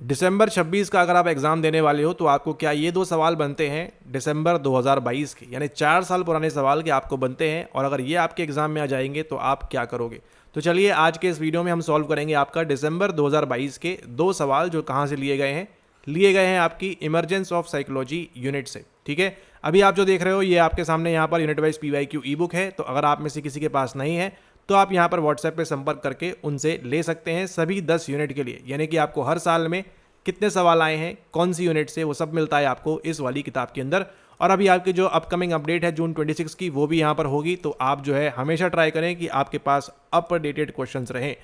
दिसंबर 26 का अगर आप एग्ज़ाम देने वाले हो तो आपको क्या ये 2 सवाल बनते हैं दिसंबर 2022 के, यानी 4 साल पुराने सवाल के आपको बनते हैं, और अगर ये आपके एग्ज़ाम में आ जाएंगे तो आप क्या करोगे। तो चलिए आज के इस वीडियो में हम सॉल्व करेंगे आपका दिसंबर 2022 के 2 सवाल, जो कहाँ से लिए गए हैं आपकी इमरजेंस ऑफ साइकोलॉजी यूनिट से। ठीक है, अभी आप जो देख रहे हो ये आपके सामने यहाँ पर यूनिट वाइज PYQ ई बुक है। तो अगर आप में से किसी के पास नहीं है तो आप यहाँ पर व्हाट्सएप पे संपर्क करके उनसे ले सकते हैं सभी 10 यूनिट के लिए, यानी कि आपको हर साल में कितने सवाल आए हैं, कौन सी यूनिट से, वो सब मिलता है आपको इस वाली किताब के अंदर। और अभी आपकी जो अपकमिंग अपडेट है जून 26 की, वो भी यहाँ पर होगी। तो आप जो है हमेशा ट्राई करें कि आपके पास अपडेटेड क्वेश्चंस रहें।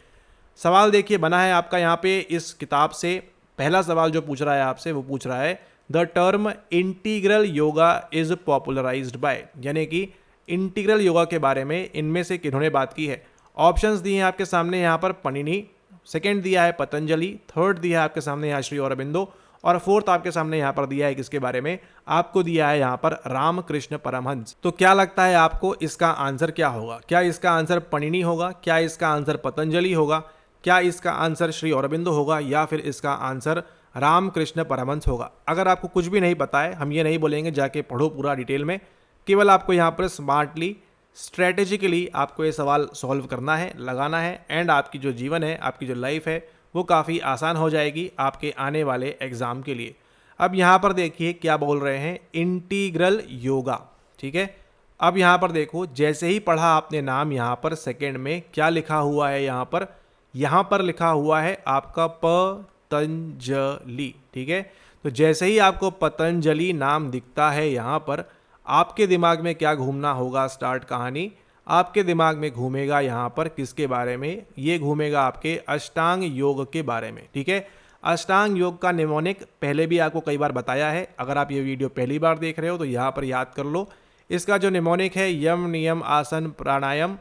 सवाल देखिए बना है आपका यहाँ पे इस किताब से। पहला सवाल जो पूछ रहा है आपसे वो पूछ रहा है the term integral yoga is popularized by, यानी कि इंटीग्रल योगा के बारे में इनमें से किन्होंने बात की है। ऑप्शंस दिए हैं आपके सामने यहाँ पर पनिनी, सेकंड दिया है पतंजलि, थर्ड दिया है आपके सामने यहाँ श्री अरबिंदो, और फोर्थ आपके सामने यहाँ पर दिया है किसके बारे में, आपको दिया है यहाँ पर रामकृष्ण परमहंस। तो क्या लगता है आपको इसका आंसर क्या होगा? क्या इसका आंसर पनिनी होगा, क्या इसका आंसर पतंजलि होगा, क्या इसका आंसर श्री अरबिंदो होगा, या फिर इसका आंसर रामकृष्ण परमहंस होगा? अगर आपको कुछ भी नहीं पता है, हम ये नहीं बोलेंगे जाके पढ़ो पूरा डिटेल में, केवल आपको यहाँ पर स्मार्टली स्ट्रेटेजिकली आपको ये सवाल सॉल्व करना है, लगाना है, एंड आपकी जो जीवन है, आपकी जो लाइफ है, वो काफ़ी आसान हो जाएगी आपके आने वाले एग्ज़ाम के लिए। अब यहाँ पर देखिए क्या बोल रहे हैं, इंटीग्रल योगा। ठीक है, अब यहाँ पर देखो, जैसे ही पढ़ा आपने नाम, यहाँ पर सेकंड में क्या लिखा हुआ है, यहाँ पर लिखा हुआ है आपका पतंजलि। ठीक है, तो जैसे ही आपको पतंजलि नाम दिखता है यहाँ पर, आपके दिमाग में क्या घूमना होगा, स्टार्ट कहानी आपके दिमाग में घूमेगा यहाँ पर किसके बारे में, ये घूमेगा आपके अष्टांग योग के बारे में। ठीक है, अष्टांग योग का निमोनिक पहले भी आपको कई बार बताया है, अगर आप ये वीडियो पहली बार देख रहे हो तो यहाँ पर याद कर लो। इसका जो निमोनिक है यम नियम आसन प्राणायाम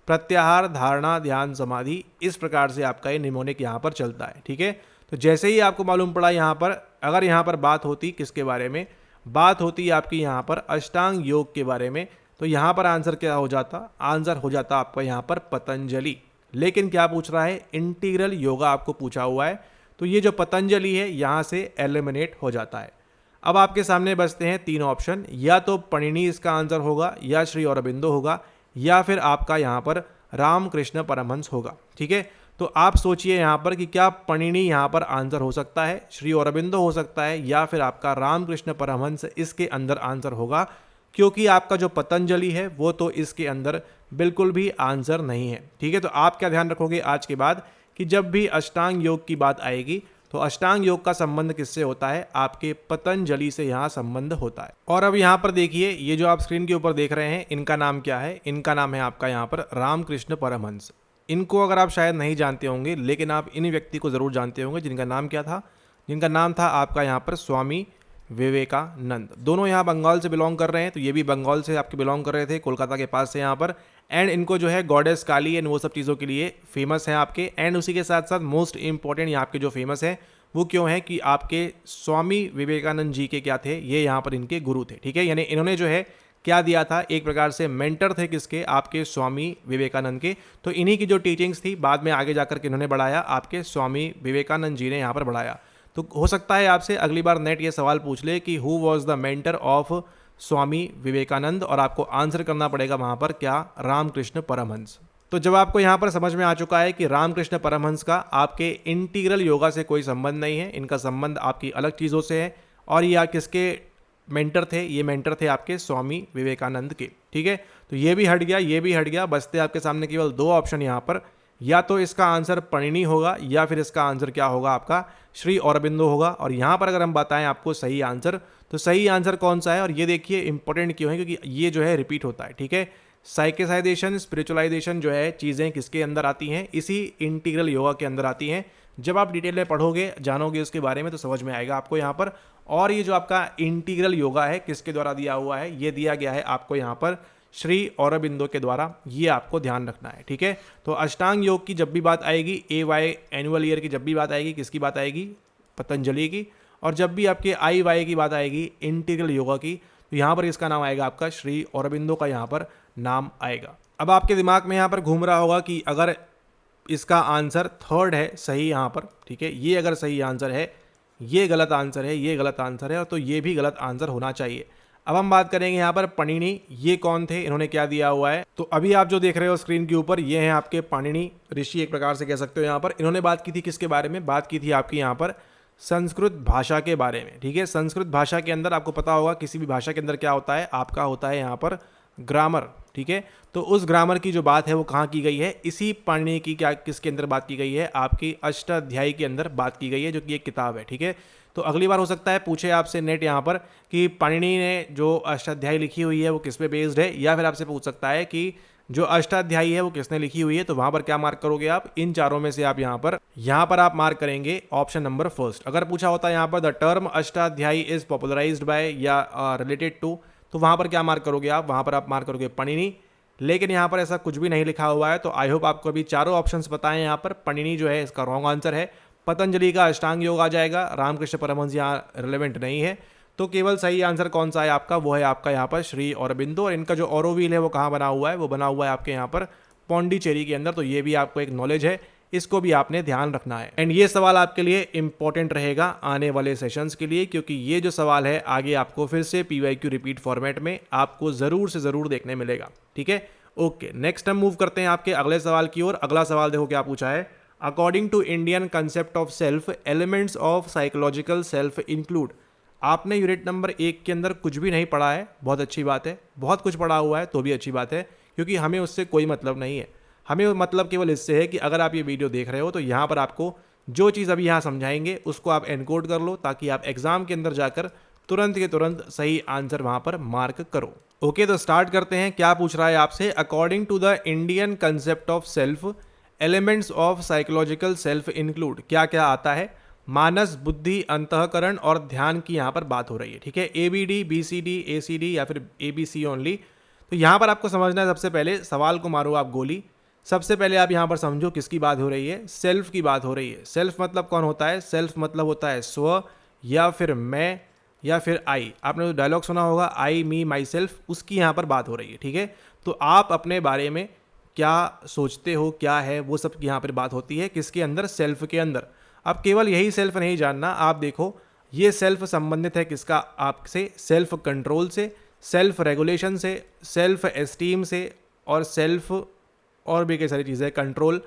प्रत्याहार धारणा ध्यान समाधि, इस प्रकार से आपका ये निमोनिक यहाँ पर चलता है। ठीक है, तो जैसे ही आपको मालूम पड़ा यहाँ पर, अगर यहाँ पर बात होती किसके बारे में, बात होती आपकी यहाँ पर अष्टांग योग के बारे में, तो यहाँ पर आंसर क्या हो जाता, आंसर हो जाता आपका यहाँ पर पतंजलि। लेकिन क्या पूछ रहा है, इंटीग्रल योगा आपको पूछा हुआ है, तो ये जो पतंजलि है यहाँ से एलिमिनेट हो जाता है। अब आपके सामने बचते हैं 3 ऑप्शन, या तो पणिनी इसका आंसर होगा, या श्री अरबिंदो होगा, या फिर आपका यहाँ पर रामकृष्ण परमहंस होगा। ठीक है, तो आप सोचिए यहाँ पर कि क्या पणिनी यहाँ पर आंसर हो सकता है, श्री अरबिंदो हो सकता है, या फिर आपका रामकृष्ण परमहंस इसके अंदर आंसर होगा, क्योंकि आपका जो पतंजलि है वो तो इसके अंदर बिल्कुल भी आंसर नहीं है। ठीक है, तो आप क्या ध्यान रखोगे आज के बाद कि जब भी अष्टांग योग की बात आएगी तो अष्टांग योग का संबंध किससे होता है, आपके पतंजलि से यहाँ संबंध होता है। और अब यहाँ पर देखिए, ये जो आप स्क्रीन के ऊपर देख रहे हैं, इनका नाम क्या है, इनका नाम है आपका यहाँ पर रामकृष्ण परमहंस। इनको अगर आप शायद नहीं जानते होंगे, लेकिन आप इन व्यक्ति को ज़रूर जानते होंगे, जिनका नाम क्या था, जिनका नाम था आपका यहाँ पर स्वामी विवेकानंद। दोनों यहाँ बंगाल से बिलोंग कर रहे हैं, तो ये भी बंगाल से आपके बिलोंग कर रहे थे, कोलकाता के पास से यहाँ पर। एंड इनको जो है गॉडेस काली एंड वो सब चीज़ों के लिए फेमस हैं आपके। एंड उसी के साथ साथ मोस्ट इंपॉर्टेंट यहाँ आपके जो फेमस है वो क्यों है कि आपके स्वामी विवेकानंद जी के क्या थे, ये यहाँ पर इनके गुरु थे। ठीक है, यानी इन्होंने जो है क्या दिया था, एक प्रकार से मेंटर थे किसके, आपके स्वामी विवेकानंद के। तो इन्हीं की जो टीचिंग्स थी बाद में आगे जाकर के इन्होंने बढ़ाया, आपके स्वामी विवेकानंद जी ने यहाँ पर बढ़ाया। तो हो सकता है आपसे अगली बार नेट ये सवाल पूछ ले कि who was the mentor of Swami Vivekananda, और आपको आंसर करना पड़ेगा वहाँ पर क्या, रामकृष्ण परमहंस। तो जब आपको यहाँ पर समझ में आ चुका है कि रामकृष्ण परमहंस का आपके इंटीग्रल योगा से कोई संबंध नहीं है, इनका संबंध आपकी अलग चीज़ों से है, और ये किसके मेंटर थे, ये मेंटर थे आपके स्वामी विवेकानंद के। ठीक है, तो ये भी हट गया, ये भी हट गया, बचते आपके सामने केवल 2 ऑप्शन यहाँ पर, या तो इसका आंसर पणिनी होगा, या फिर इसका आंसर क्या होगा आपका श्री अरबिंदो होगा। और यहाँ पर अगर हम बताएं आपको सही आंसर, तो सही आंसर कौन सा है, और ये देखिए इंपॉर्टेंट क्यों है, क्योंकि ये जो है रिपीट होता है। ठीक है, साइकेसाइजेशन स्पिरिचुअलाइजेशन जो है चीज़ें किसके अंदर आती हैं, इसी इंटीग्रल योगा के अंदर आती हैं। जब आप डिटेल में पढ़ोगे, जानोगे उसके बारे में, तो समझ में आएगा आपको यहाँ पर। और ये जो आपका इंटीग्रल योगा है किसके द्वारा दिया हुआ है, ये दिया गया है आपको यहाँ पर श्री अरबिंदो के द्वारा, ये आपको ध्यान रखना है। ठीक है, तो अष्टांग योग की जब भी बात आएगी, AY एनुअल ईयर की जब भी बात आएगी, किसकी बात आएगी, पतंजलि की। और जब भी आपके IY की बात आएगी, इंटीग्रल योगा की, तो यहाँ पर इसका नाम आएगा आपका श्री अरबिंदो का यहाँ पर नाम आएगा। अब आपके दिमाग में यहाँ पर घूम रहा होगा कि अगर इसका आंसर थर्ड है सही यहाँ पर, ठीक है, ये अगर सही आंसर है ये गलत आंसर है, ये गलत आंसर है, और तो ये भी गलत आंसर होना चाहिए। अब हम बात करेंगे यहाँ पर पाणिनि, ये कौन थे, इन्होंने क्या दिया हुआ है। तो अभी आप जो देख रहे हो स्क्रीन के ऊपर, ये हैं आपके पाणिनि ऋषि, एक प्रकार से कह सकते हो। यहाँ पर इन्होंने बात की थी किसके बारे में, बात की थी आपकी यहाँ पर संस्कृत भाषा के बारे में। ठीक है, संस्कृत भाषा के अंदर आपको पता होगा किसी भी भाषा के अंदर क्या होता है, आपका होता है यहाँ पर ग्रामर। ठीक है, तो उस ग्रामर की जो बात है वो कहाँ की गई है, इसी पाणिनि की क्या किसके अंदर बात की गई है, आपकी अष्टाध्यायी के अंदर बात की गई है, जो कि एक किताब है। ठीक है, तो अगली बार हो सकता है पूछे आपसे नेट यहाँ पर कि पाणिनि ने जो अष्टाध्यायी लिखी हुई है वो किस पे बेस्ड है, या फिर आपसे पूछ सकता है कि जो अष्टाध्यायी है वो किसने लिखी हुई है। तो वहां पर क्या मार्क करोगे आप, इन चारों में से आप यहाँ पर आप मार्क करेंगे ऑप्शन नंबर फर्स्ट। अगर पूछा होता है यहाँ पर the term Ashtadhyayi is popularized by या रिलेटेड टू, तो वहां पर क्या मार्क करोगे आप, वहां पर आप मार्क करोगे पाणिनि। लेकिन यहाँ पर ऐसा कुछ भी नहीं लिखा हुआ है, तो आई होप आपको अभी चारों ऑप्शंस पता है। यहाँ पर पाणिनि जो है इसका रॉन्ग आंसर है, पतंजलि का अष्टांग योग आ जाएगा, रामकृष्ण परमहंस यहाँ रिलेवेंट नहीं है। तो केवल सही आंसर कौन सा है आपका, वो है आपका यहाँ पर श्री औरोबिंदो। और इनका जो ऑरोव्हिल है वो कहाँ बना हुआ है, वो बना हुआ है आपके यहाँ पर पौंडीचेरी के अंदर। तो ये भी आपको एक नॉलेज है, इसको भी आपने ध्यान रखना है। एंड ये सवाल आपके लिए इंपॉर्टेंट रहेगा आने वाले सेशंस के लिए, क्योंकि ये जो सवाल है आगे आपको फिर से PYQ रिपीट फॉर्मेट में आपको ज़रूर से ज़रूर देखने मिलेगा। ठीक है, ओके, नेक्स्ट हम मूव करते हैं आपके अगले सवाल की ओर। अगला सवाल देखो क्या पूछा है, according to Indian concept of self, elements of psychological self include. आपने यूनिट नंबर 1 के अंदर कुछ भी नहीं पढ़ा है, बहुत अच्छी बात है। बहुत कुछ पढ़ा हुआ है तो भी अच्छी बात है, क्योंकि हमें उससे कोई मतलब नहीं है। हमें मतलब केवल इससे है कि अगर आप ये वीडियो देख रहे हो तो यहाँ पर आपको जो चीज़ अभी यहाँ समझाएंगे उसको आप एनकोड कर लो, ताकि आप एग्जाम के अंदर जाकर तुरंत के तुरंत सही आंसर वहाँ पर मार्क करो। ओके, तो स्टार्ट करते हैं। क्या पूछ रहा है आपसे, according to the Indian concept of self, elements of psychological self include, क्या क्या आता है। मानस, बुद्धि, अंतःकरण और ध्यान की यहाँ पर बात हो रही है। ठीक है, ABD, BCD, ACD या फिर ABC ओनली। तो यहाँ पर आपको समझना है, सबसे पहले सवाल को मारो आप गोली। सबसे पहले आप यहाँ पर समझो किसकी बात हो रही है, सेल्फ की बात हो रही है। सेल्फ मतलब कौन होता है, सेल्फ मतलब होता है स्व, या फिर मैं, या फिर आई। आपने जो डायलॉग सुना होगा, आई मी माई सेल्फ, उसकी यहाँ पर बात हो रही है। ठीक है, तो आप अपने बारे में क्या सोचते हो, क्या है, वो सब यहाँ पर बात होती है किसके अंदर, सेल्फ के अंदर। अब केवल यही सेल्फ नहीं जानना, आप देखो ये सेल्फ संबंधित है किसका, आपसे सेल्फ कंट्रोल से, सेल्फ रेगुलेशन से, सेल्फ एस्टीम से, और सेल्फ और भी कई सारी चीज़ें कंट्रोल।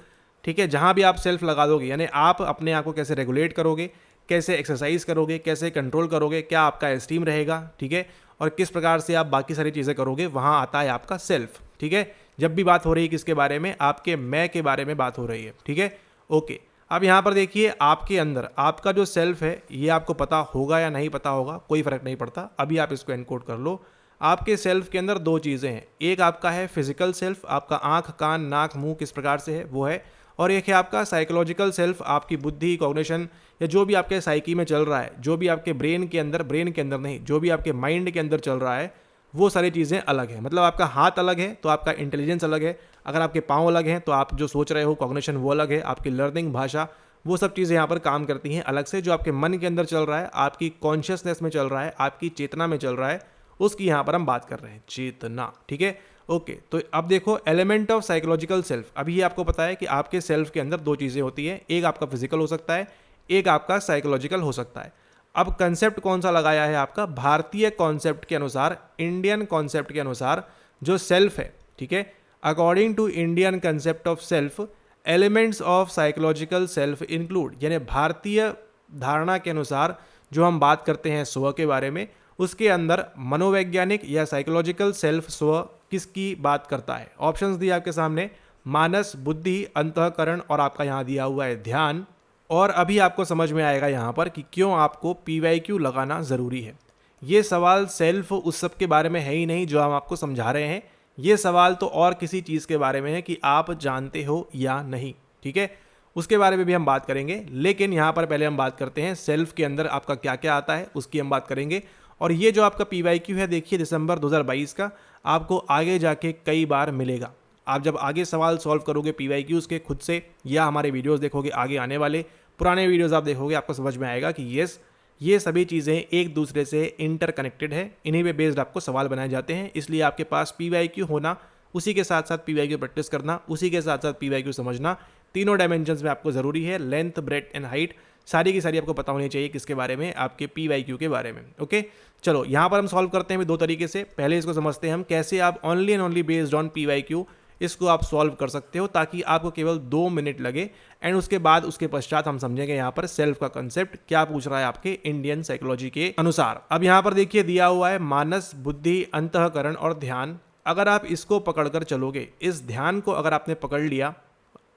ठीक है, जहाँ भी आप सेल्फ लगा दोगे, यानी आप अपने आप को कैसे रेगुलेट करोगे, कैसे एक्सरसाइज करोगे, कैसे कंट्रोल करोगे, क्या आपका एस्टीम रहेगा। ठीक है, और किस प्रकार से आप बाकी सारी चीज़ें करोगे, वहाँ आता है आपका सेल्फ। ठीक है, जब भी बात हो रही है किसके बारे में, आपके मैं के बारे में बात हो रही है। ठीक है, ओके। अब यहाँ पर देखिए आपके अंदर आपका जो सेल्फ है, ये आपको पता होगा या नहीं पता होगा, कोई फर्क नहीं पड़ता। अभी आप इसको एनकोड कर लो। आपके सेल्फ के अंदर दो चीज़ें हैं, एक आपका है फिजिकल सेल्फ, आपका आंख, कान, नाक, मुंह किस प्रकार से है वो है, और एक है आपका साइकोलॉजिकल सेल्फ, आपकी बुद्धि, कॉग्निशन, या जो भी आपके साइकी में चल रहा है, जो भी आपके ब्रेन के अंदर नहीं, जो भी आपके माइंड के अंदर चल रहा है, वो सारी चीज़ें अलग है। मतलब आपका हाथ अलग है तो आपका इंटेलिजेंस अलग है, अगर आपके पाँव अलग हैं तो आप जो सोच रहे हो कॉग्निशन वो अलग है, आपकी लर्निंग, भाषा, वो सब चीज़ें यहाँ पर काम करती हैं अलग से। जो आपके मन के अंदर चल रहा है, आपकी कॉन्शियसनेस में चल रहा है, आपकी चेतना में चल रहा है, उसकी यहाँ पर हम बात कर रहे हैं, चेतना। ठीक है, ओके। तो अब देखो एलिमेंट ऑफ साइकोलॉजिकल सेल्फ, अभी ये आपको पता है कि आपके सेल्फ के अंदर दो चीज़ें होती है, एक आपका फिजिकल हो सकता है, एक आपका साइकोलॉजिकल हो सकता है। अब कंसेप्ट कौन सा लगाया है आपका, भारतीय कॉन्सेप्ट के अनुसार, इंडियन कॉन्सेप्ट के अनुसार जो सेल्फ है। ठीक है, according to Indian concept of self, elements of psychological self include, यानी भारतीय धारणा के अनुसार जो हम बात करते हैं स्व के बारे में, उसके अंदर मनोवैज्ञानिक या साइकोलॉजिकल सेल्फ स्व किसकी बात करता है। ऑप्शंस दिए आपके सामने, मानस, बुद्धि, अंतःकरण और आपका यहाँ दिया हुआ है ध्यान। और अभी आपको समझ में आएगा यहाँ पर कि क्यों आपको PYQ लगाना ज़रूरी है। ये सवाल सेल्फ उस सब के बारे में है ही नहीं जो हम आपको समझा रहे हैं, ये सवाल तो और किसी चीज़ के बारे में है कि आप जानते हो या नहीं। ठीक है, उसके बारे में भी हम बात करेंगे, लेकिन यहाँ पर पहले हम बात करते हैं सेल्फ के अंदर आपका क्या क्या आता है, उसकी हम बात करेंगे। और ये जो आपका PYQ है, देखिए दिसंबर 2022 का, आपको आगे जाके कई बार मिलेगा। आप जब आगे सवाल सॉल्व करोगे PYQs के खुद से, या हमारे वीडियोस देखोगे आगे आने वाले पुराने वीडियोस आप देखोगे, आपको समझ में आएगा कि यस, ये सभी चीज़ें एक दूसरे से इंटरकनेक्टेड है, इन्हीं पे बेस्ड आपको सवाल बनाए जाते हैं। इसलिए आपके पास PYQ होना, उसी के साथ साथ PYQ प्रैक्टिस करना, उसी के साथ साथ PYQ समझना, तीनों डायमेंशंस में आपको ज़रूरी है। लेंथ, ब्रेड्थ एंड हाइट सारी की सारी आपको पता होनी चाहिए किसके बारे में, आपके PYQ के बारे में। ओके, चलो यहाँ पर हम सॉल्व करते हैं दो तरीके से। पहले इसको समझते हैं हम कैसे आप only and only based on PYQ इसको आप सॉल्व कर सकते हो, ताकि आपको केवल 2 मिनट लगे। एंड उसके बाद उसके पश्चात हम समझेंगे यहाँ पर सेल्फ का कंसेप्ट क्या पूछ रहा है आपके इंडियन साइकोलॉजी के अनुसार। अब यहाँ पर देखिए दिया हुआ है मानस, बुद्धि, अंतःकरण और ध्यान। अगर आप इसको पकड़कर चलोगे, इस ध्यान को अगर आपने पकड़ लिया,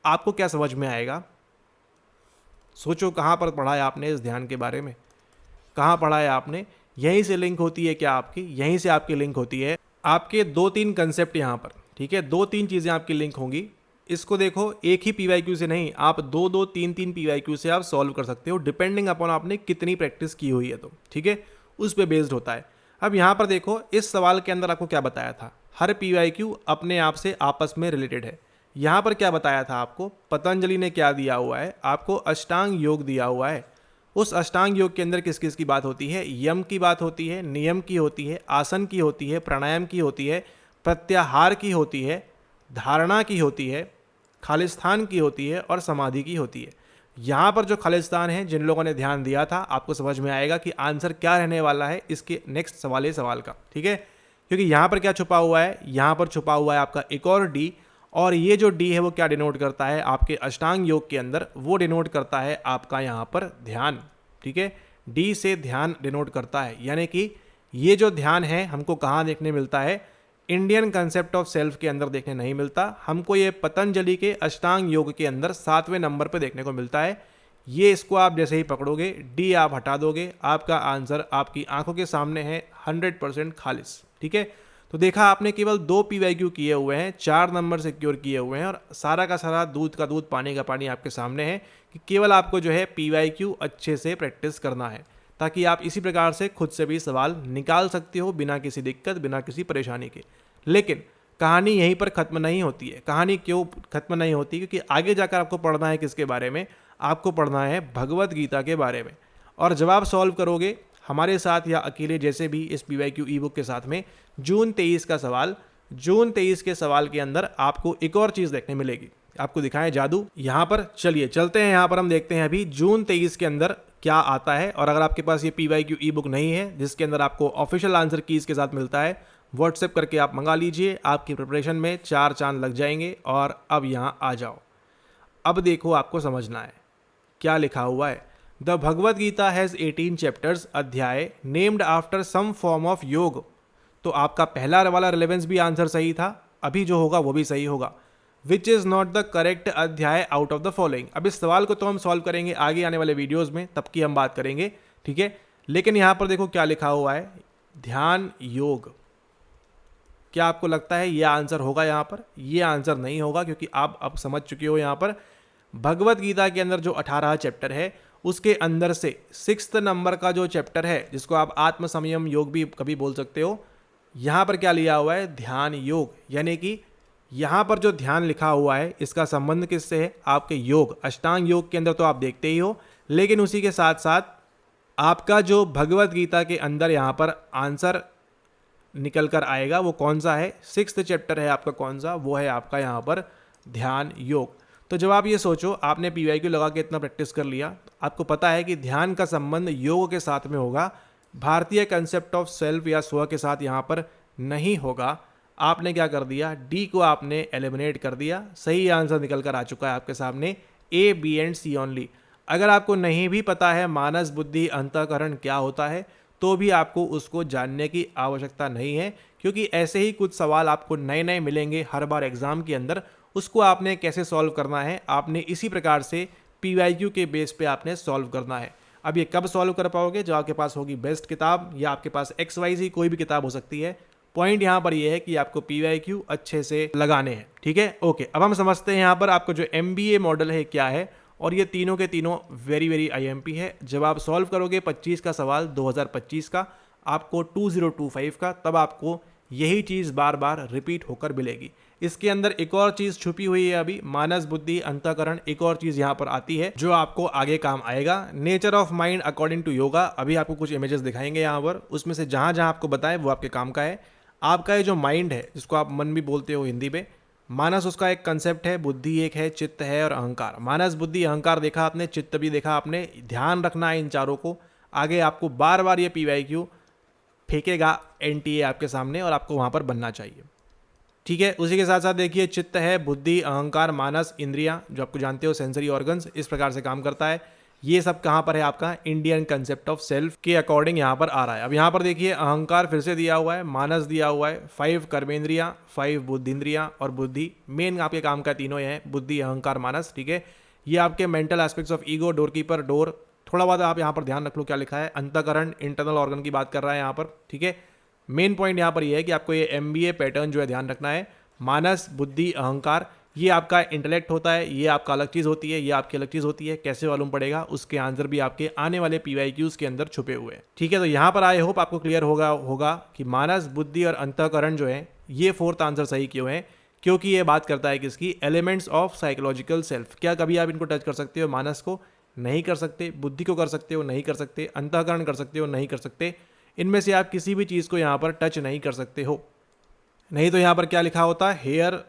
आपको क्या समझ में आएगा? सोचो कहाँ पर पढ़ा है आपने इस ध्यान के बारे में, कहाँ पढ़ा है आपने? यहीं से लिंक होती है क्या आपकी? यहीं से आपकी लिंक होती है। आपके 2-3 कंसेप्ट यहाँ पर, ठीक है, 2-3 चीज़ें आपकी लिंक होंगी। इसको देखो, एक ही PYQ से नहीं, आप 2-2, 3-3 PYQ से आप सॉल्व कर सकते हो, डिपेंडिंग अपॉन आपने कितनी प्रैक्टिस की हुई है। तो ठीक है, उस पर बेस्ड होता है। अब यहाँ पर देखो, इस सवाल के अंदर आपको क्या बताया था? हर PYQ अपने आप से आपस में रिलेटेड है। यहाँ पर क्या बताया था आपको? पतंजलि ने क्या दिया हुआ है आपको? अष्टांग योग दिया हुआ है। उस अष्टांग योग के अंदर किस किस की बात होती है? यम की बात होती है, नियम की होती है, आसन की होती है, प्राणायाम की होती है, प्रत्याहार की होती है, धारणा की होती है, खालिस्तान की होती है और समाधि की होती है। यहाँ पर जो खालिस्तान है, जिन लोगों ने ध्यान दिया था, आपको समझ में आएगा कि आंसर क्या रहने वाला है इसके नेक्स्ट सवाल का। ठीक है, क्योंकि यहाँ पर क्या छुपा हुआ है? यहाँ पर छुपा हुआ है आपका एक और डी, और ये जो डी है वो क्या डिनोट करता है आपके अष्टांग योग के अंदर? वो डिनोट करता है आपका यहाँ पर ध्यान। ठीक है, डी से ध्यान डिनोट करता है, यानी कि ये जो ध्यान है हमको कहाँ देखने मिलता है? इंडियन कंसेप्ट ऑफ सेल्फ के अंदर देखने नहीं मिलता हमको, ये पतंजलि के अष्टांग योग के अंदर 7वें नंबर पे देखने को मिलता है। ये इसको आप जैसे ही पकड़ोगे, डी आप हटा दोगे, आपका आंसर आपकी आंखों के सामने है, 100% खालिस। ठीक है, तो देखा आपने केवल 2 PYQ किए हुए हैं, 4 नंबर सिक्योर किए हुए हैं, और सारा का सारा दूध का दूध पानी का पानी आपके सामने है कि केवल आपको जो है PYQ अच्छे से प्रैक्टिस करना है, ताकि आप इसी प्रकार से खुद से भी सवाल निकाल सकते हो बिना किसी दिक्कत, बिना किसी परेशानी के। लेकिन कहानी यहीं पर ख़त्म नहीं होती है। कहानी क्यों ख़त्म नहीं होती? क्योंकि आगे जाकर आपको पढ़ना है किसके बारे में? आपको पढ़ना है भगवत गीता के बारे में। और जब आप सॉल्व करोगे हमारे साथ या अकेले, जैसे भी इस PYQ ई बुक के साथ में, जून 23 का सवाल, जून 23 के सवाल के अंदर आपको एक और चीज़ देखने मिलेगी। आपको दिखाएं जादू यहाँ पर। चलिए चलते हैं, यहाँ पर हम देखते हैं अभी जून 23 के अंदर क्या आता है। और अगर आपके पास ये PYQ ई बुक नहीं है, जिसके अंदर आपको ऑफिशियल आंसर कीज के साथ मिलता है, व्हाट्सएप करके आप मंगा लीजिए, आपकी प्रिपरेशन में 4 चांद लग जाएंगे। और अब यहाँ आ जाओ, अब देखो आपको समझना है क्या लिखा हुआ है। The Bhagavad Gita has 18 chapters, अध्याय named after some form of yoga. तो आपका पहला वाला रिलेवेंस भी आंसर सही था, अभी जो होगा वो भी सही होगा। Which is not the correct अध्याय आउट ऑफ द फॉलोइंग। अब इस सवाल को तो हम सॉल्व करेंगे आगे आने वाले वीडियोज़ में, तब की हम बात करेंगे। ठीक है, लेकिन यहाँ पर देखो क्या लिखा हुआ है, ध्यान योग। क्या आपको लगता है ये आंसर होगा? यहाँ पर ये आंसर नहीं होगा, क्योंकि आप अब समझ चुके हो यहाँ पर भगवत गीता के अंदर जो 18 चैप्टर है, उसके अंदर से 6th नंबर का जो चैप्टर है, जिसको आप आत्म संयम योग भी कभी बोल सकते हो, यहाँ पर क्या लिया हुआ है? ध्यान योग। यानी कि यहाँ पर जो ध्यान लिखा हुआ है, इसका संबंध किससे है? आपके योग, अष्टांग योग के अंदर तो आप देखते ही हो, लेकिन उसी के साथ साथ आपका जो भगवत गीता के अंदर यहाँ पर आंसर निकल कर आएगा, वो कौन सा है? 6th चैप्टर है आपका, कौन सा? वो है आपका यहाँ पर ध्यान योग। तो जब आप ये सोचो, आपने PYQ लगा के इतना प्रैक्टिस कर लिया, आपको पता है कि ध्यान का संबंध योग के साथ में होगा, भारतीय कंसेप्ट ऑफ सेल्फ या स्व के साथ यहाँ पर नहीं होगा। आपने क्या कर दिया? डी को आपने एलिमिनेट कर दिया। सही आंसर निकल कर आ चुका है आपके सामने, A, B and C only. अगर आपको नहीं भी पता है मानस, बुद्धि, अंतःकरण क्या होता है, तो भी आपको उसको जानने की आवश्यकता नहीं है, क्योंकि ऐसे ही कुछ सवाल आपको नए नए मिलेंगे हर बार एग्जाम के अंदर। उसको आपने कैसे सॉल्व करना है, आपने इसी प्रकार से PYQ के बेस पे आपने सॉल्व करना है। अब ये कब सॉल्व कर पाओगे? जब आपके पास होगी बेस्ट किताब, या आपके पास XYZ कोई भी किताब हो सकती है। पॉइंट यहाँ पर ये है कि आपको PYQ अच्छे से लगाने हैं। ठीक है, ओके। अब हम समझते हैं यहाँ पर आपको जो MBA मॉडल है क्या है, और ये तीनों के तीनों वेरी IMP है। जब आप सॉल्व करोगे 25 का सवाल 2025 का, आपको 2025 का, तब आपको यही चीज़ बार बार रिपीट होकर मिलेगी। इसके अंदर एक और चीज़ छुपी हुई है अभी, मानस, बुद्धि, अंतःकरण, एक और चीज़ यहाँ पर आती है जो आपको आगे काम आएगा। Nature of mind according to yoga. अभी आपको कुछ इमेजेस दिखाएंगे यहाँ पर, उसमें से जहाँ जहाँ आपको बताएं वो आपके काम का है। आपका ये जो माइंड है, जिसको आप मन भी बोलते हो हिंदी में, मानस उसका एक कंसेप्ट है, बुद्धि एक है, चित्त है और अहंकार। मानस, बुद्धि, अहंकार देखा आपने, चित्त भी देखा आपने। ध्यान रखना है इन चारों को। आगे आपको बार बार ये PYQ फेंकेगा NTA आपके सामने और आपको वहाँ पर बनना चाहिए। ठीक है, उसी के साथ साथ देखिए, चित्त है, बुद्धि, अहंकार, मानस, इंद्रियां, जो आपको जानते हो सेंसरी ऑर्गन्स, इस प्रकार से काम करता है। ये सब कहाँ पर है? आपका इंडियन कंसेप्ट ऑफ सेल्फ के अकॉर्डिंग यहाँ पर आ रहा है। अब यहाँ पर देखिए, अहंकार फिर से दिया हुआ है, मानस दिया हुआ है, 5 कर्मेंद्रियां, 5 बुद्धिंद्रियां और बुद्धि। मेन आपके काम का तीनों है, बुद्धि, अहंकार, मानस। ठीक है, ये आपके mental aspects of ego, door keeper, door. थोड़ा बहुत आप यहाँ पर ध्यान रख लो क्या लिखा है, अंतःकरण, इंटरनल ऑर्गन की बात कर रहा है यहाँ पर। ठीक है, मेन पॉइंट यहाँ पर ये है कि आपको ये MBA पैटर्न जो है ध्यान रखना है। मानस, बुद्धि, अहंकार, ये आपका इंटेलेक्ट होता है, ये आपका अलग चीज़ होती है, ये आपकी अलग चीज़ होती है। कैसे मालूम पड़ेगा? उसके आंसर भी आपके आने वाले PYQs के अंदर छुपे हुए हैं। ठीक है, तो यहाँ पर आई होप आपको क्लियर होगा कि मानस, बुद्धि और अंतःकरण जो है, ये 4th आंसर सही क्यों है? क्योंकि ये बात करता है किसकी? Elements of psychological self. क्या कभी आप इनको टच कर सकते हो? मानस को नहीं कर सकते, बुद्धि को कर सकते हो, नहीं कर सकते, अंतःकरण कर सकते हो, नहीं कर सकते। इनमें से आप किसी भी चीज़ को यहाँ पर टच नहीं कर सकते हो। नहीं तो यहाँ पर क्या लिखा होता? हेयर,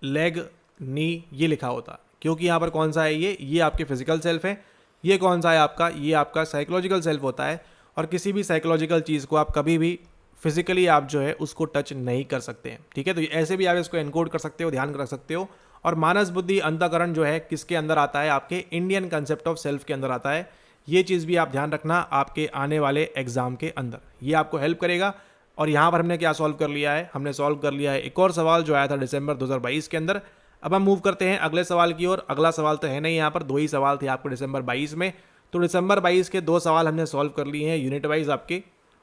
लेग, नी, ये लिखा होता। क्योंकि यहाँ पर कौन सा है? ये आपके फिजिकल सेल्फ है। ये कौन सा है आपका? ये आपका साइकोलॉजिकल सेल्फ होता है। और किसी भी साइकोलॉजिकल चीज़ को आप कभी भी फिजिकली आप जो है उसको टच नहीं कर सकते हैं। ठीक है, तो ऐसे भी आप इसको एनकोड कर सकते हो, ध्यान रख सकते हो। और मानस, बुद्धि, अंतःकरण जो है किसके अंदर आता है? आपके इंडियन कंसेप्ट ऑफ सेल्फ के अंदर आता है। ये चीज़ भी आप ध्यान रखना आपके आने वाले एग्जाम के अंदर, ये आपको हेल्प करेगा। और यहाँ पर हमने क्या सॉल्व कर लिया है? हमने सॉल्व कर लिया है एक और सवाल जो आया था दिसंबर 2022 के अंदर। अब हम मूव करते हैं अगले सवाल की ओर। अगला सवाल तो है नहीं, यहाँ पर 2 ही सवाल थे आपको दिसंबर 22 में। तो दिसंबर 22 के 2 सवाल हमने सॉल्व कर लिए हैं यूनिट वाइज आपके।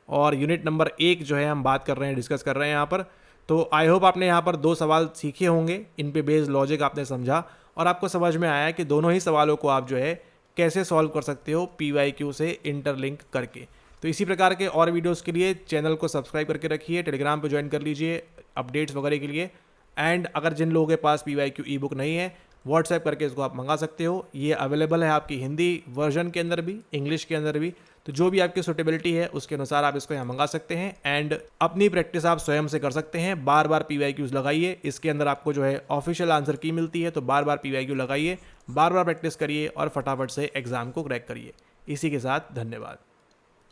और यूनिट नंबर 1 जो है हम बात कर रहे हैं, डिस्कस कर रहे हैं यहाँ पर। तो आई होप आपने यहाँ पर 2 सवाल सीखे होंगे, इन पे बेस्ड लॉजिक आपने समझा और आपको समझ में आया कि दोनों ही सवालों को आप जो है कैसे सॉल्व कर सकते हो PYQ से इंटरलिंक करके। तो इसी प्रकार के और वीडियोस के लिए चैनल को सब्सक्राइब करके रखिए, टेलीग्राम पे ज्वाइन कर लीजिए अपडेट्स वगैरह के लिए। एंड अगर जिन लोगों के पास PYQ ई बुक नहीं है, व्हाट्सएप करके इसको आप मंगा सकते हो। ये अवेलेबल है आपकी हिंदी वर्जन के अंदर भी, इंग्लिश के अंदर भी। तो जो भी आपकी सुटेबिलिटी है उसके अनुसार आप इसको यहाँ मंगा सकते हैं। एंड अपनी प्रैक्टिस आप स्वयं से कर सकते हैं। बार बार PYQs लगाइए, इसके अंदर आपको जो है ऑफिशियल आंसर की मिलती है। तो बार बार PYQ लगाइए, बार बार प्रैक्टिस करिए और फटाफट से एग्जाम को क्रैक करिए। इसी के साथ धन्यवाद।